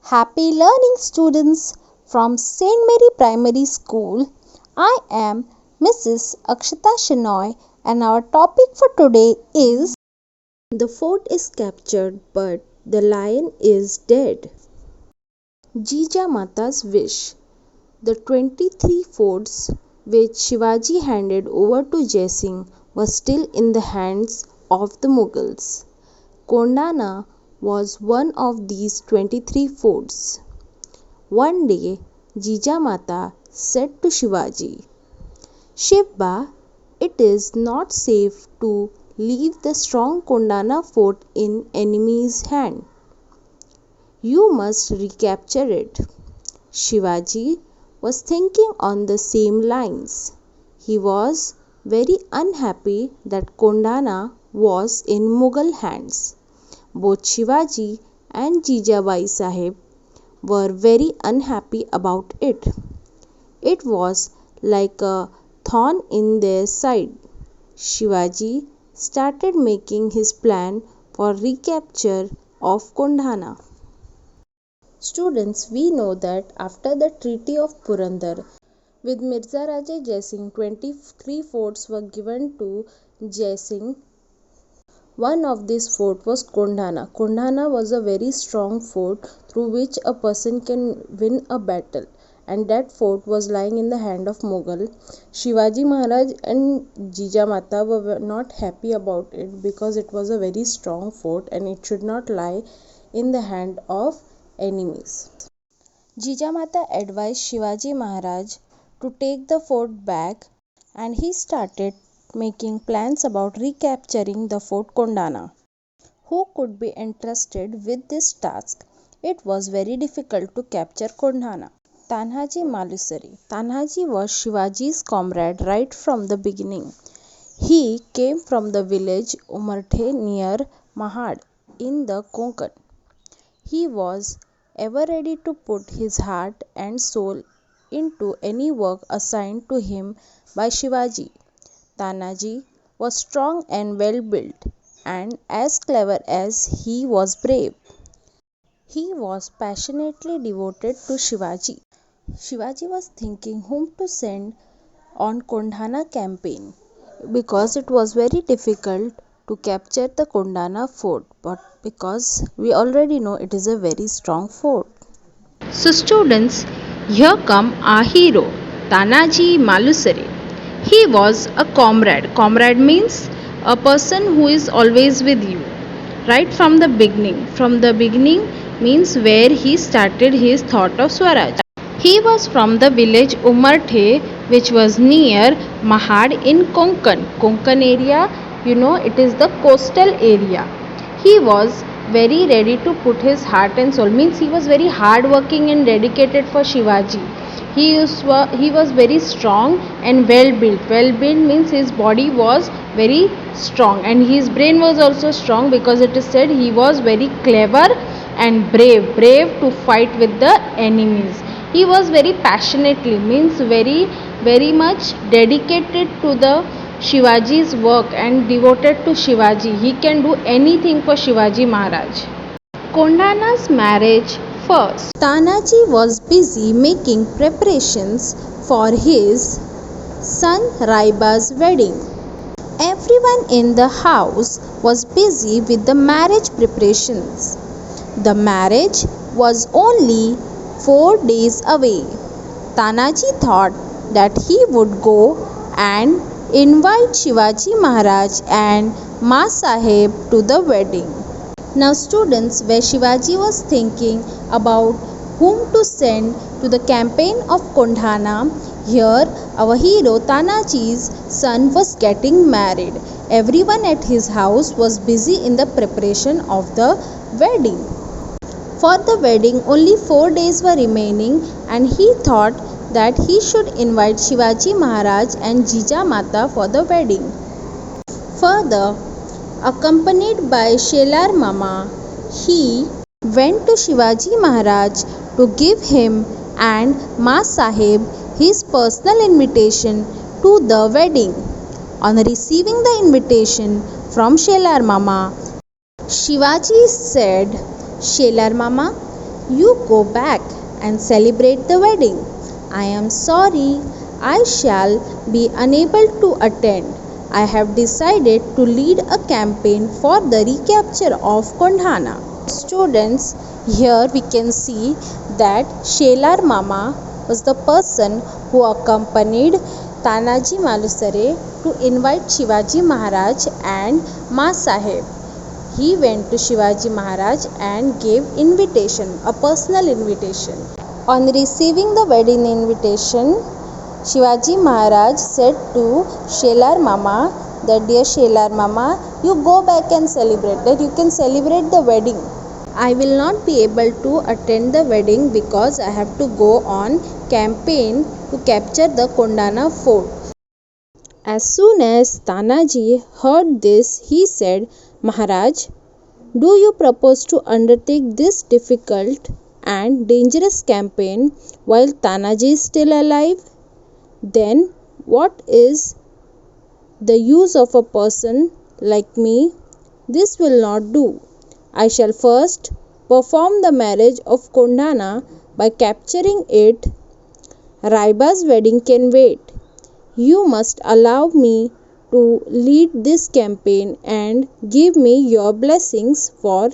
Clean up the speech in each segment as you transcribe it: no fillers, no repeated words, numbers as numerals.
Happy learning, students, from St. Mary Primary School. I am Mrs. Akshita Shenoy, and our topic for today is The Fort is Captured but the Lion is Dead. Jijamatas' wish. The 23 forts which Shivaji handed over to Jai Singh were still in the hands of the Mughals. Kondana was one of these 23 forts. One day, Jijamata said to Shivaji, Shivba, it is not safe to leave the strong Kondana fort in enemy's hand. You must recapture it. Shivaji was thinking on the same lines. He was very unhappy that Kondana was in Mughal hands. Both Shivaji and Jijabai Sahib were very unhappy about it. It was like a thorn in their side. Shivaji started making his plan for recapture of Kondana. Students, we know that after the Treaty of Purandar, with Mirza Raja Jai Singh, 23 forts were given to Jai Singh. One of these forts was Kondana. Kondana was a very strong fort through which a person can win a battle, and that fort was lying in the hand of Mughal. Shivaji Maharaj and Jijamata were not happy about it because it was a very strong fort and it should not lie in the hand of enemies. Jijamata advised Shivaji Maharaj to take the fort back, and he started making plans about recapturing the fort Kondana. Who could be entrusted with this task? It was very difficult to capture Kondana. Tanhaji Malusari. Tanhaji was Shivaji's comrade right from the beginning. He came from the village Umarthe near Mahad in the Konkan. He was ever ready to put his heart and soul into any work assigned to him by Shivaji. Tanaji was strong and well built, and as clever as he was brave. He was passionately devoted to Shivaji. Shivaji was thinking whom to send on Kondana campaign because it was very difficult to capture the Kondana fort, but because we already know it is a very strong fort. So students, here come our hero, Tanaji Malusari. He was a comrade. Comrade means a person who is always with you, right from the beginning. From the beginning means where he started his thought of Swaraj. He was from the village Umarthe, which was near Mahad in Konkan. Konkan area, it is the coastal area. He was very ready to put his heart and soul, means he was very hardworking and dedicated for Shivaji. He was very strong and well built. Well built means his body was very strong and his brain was also strong, because it is said he was very clever and brave to fight with the enemies. He was very passionately, means very much dedicated to the Shivaji's work and devoted to Shivaji. He can do anything for Shivaji Maharaj. Kondana's marriage first. Tanaji was busy making preparations for his son Raiba's wedding. Everyone in the house was busy with the marriage preparations. The marriage was only 4 days away. Tanaji thought that he would go and invite Shivaji Maharaj and Ma Sahib to the wedding. Now students, where Shivaji was thinking about whom to send to the campaign of Kondana, here our hero Tanaji's son was getting married. Everyone at his house was busy in the preparation of the wedding. For the wedding, only 4 days were remaining, and he thought that he should invite Shivaji Maharaj and Jijamata for the wedding. Further, accompanied by Sheila Mama, he went to Shivaji Maharaj to give him and Ma Sahib his personal invitation to the wedding. On receiving the invitation from Sheila Mama, Shivaji said, Sheila Mama, You go back and celebrate the wedding. I am sorry, I shall be unable to attend. I have decided to lead a campaign for the recapture of Kondhana. Students, here we can see that Sheila Mama was the person who accompanied Tanaji Malusare to invite Shivaji Maharaj and Ma Sahib. He went to Shivaji Maharaj and gave invitation, a personal invitation. On receiving the wedding invitation, Shivaji Maharaj said to Sheila Mama that, dear Sheila Mama, you go back and celebrate, that you can celebrate the wedding. I will not be able to attend the wedding because I have to go on campaign to capture the Kondana fort. As soon as Tanaji heard this, he said, Maharaj, do you propose to undertake this difficult and dangerous campaign while Tanaji is still alive? Then what is the use of a person like me? This will not do. I shall first perform the marriage of Kondana by capturing it. Raiba's wedding can wait. You must allow me to lead this campaign and give me your blessings for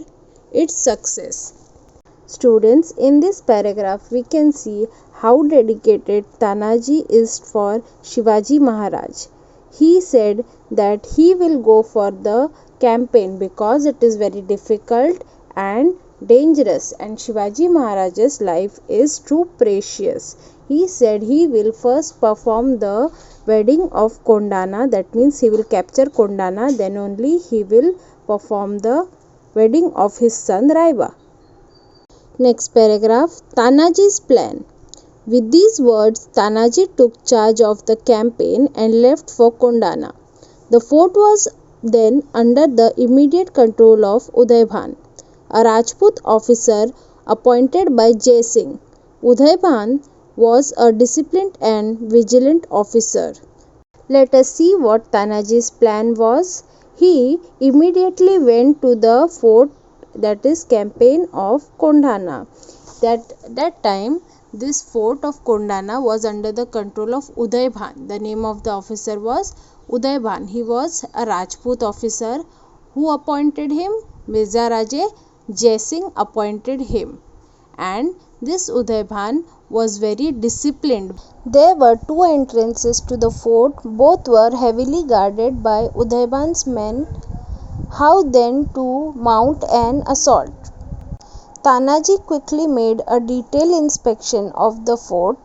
its success. Students, in this paragraph we can see how dedicated Tanaji is for Shivaji Maharaj. He said that he will go for the campaign because it is very difficult and dangerous, and Shivaji Maharaj's life is too precious. He said he will first perform the wedding of Kondana, that means he will capture Kondana, then only he will perform the wedding of his son Raiba. Next paragraph, Tanaji's plan. With these words, Tanaji took charge of the campaign and left for Kondana. The fort was then under the immediate control of Udaybhan, a Rajput officer appointed by Jai Singh. Udaybhan was a disciplined and vigilant officer. Let us see what Tanaji's plan was. He immediately went to the fort, that is campaign of Kondana. That time this fort of Kondana was under the control of Udaybhan. The name of the officer was Udaybhan. He was a Rajput officer. Who appointed him? Mirza Raje Jai Singh appointed him. And this Udaybhan was very disciplined. There were two entrances to the fort. Both were heavily guarded by Udaybhan's men. How then to mount an assault? Tanaji quickly made a detailed inspection of the fort.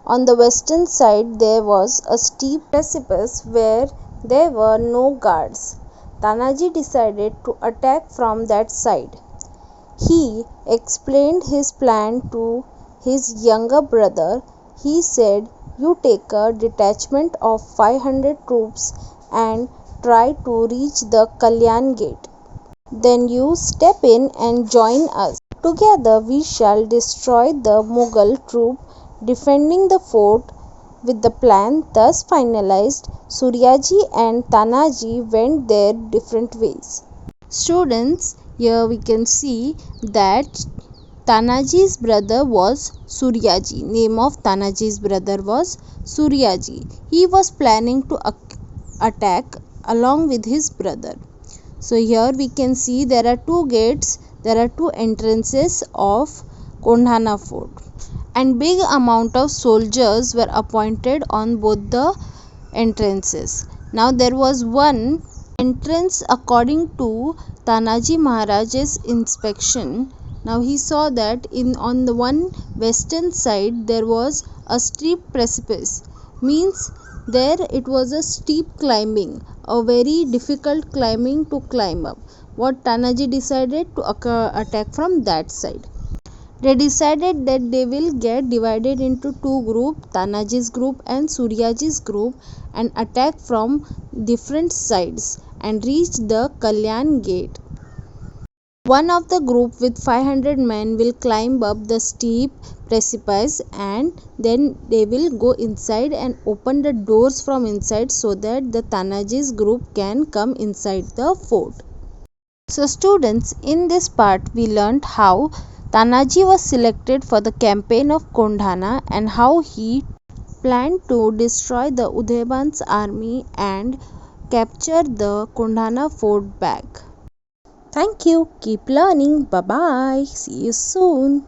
On the western side there was a steep precipice where there were no guards. Tanaji decided to attack from that side. He explained his plan to his younger brother. He said, you take a detachment of 500 troops and try to reach the Kalyan gate. Then you step in and join us. Together we shall destroy the Mughal troop defending the fort. With the plan thus finalized, Suryaji and Tanaji went their different ways. Students, here we can see that Tanaji's brother was Suryaji. Name of Tanaji's brother was Suryaji. He was planning to attack along with his brother. So here we can see there are two gates, there are two entrances of Kondhana fort, and big amount of soldiers were appointed on both the entrances. Now there was one entrance according to Tanaji Maharaj's inspection. Now he saw that on the one western side there was a steep precipice, means there it was a steep climbing, a very difficult climbing to climb up. What Tanaji decided to attack from that side. They decided that they will get divided into two groups, Tanaji's group and Suryaji's group, and attack from different sides and reach the Kalyan gate. One of the group with 500 men will climb up the steep precipice, and then they will go inside and open the doors from inside so that the Tanaji's group can come inside the fort. So students, in this part we learnt how Tanaji was selected for the campaign of Kondhana and how he planned to destroy the Udayban's army and capture the Kondhana fort back. Thank you. Keep learning. Bye bye. See you soon.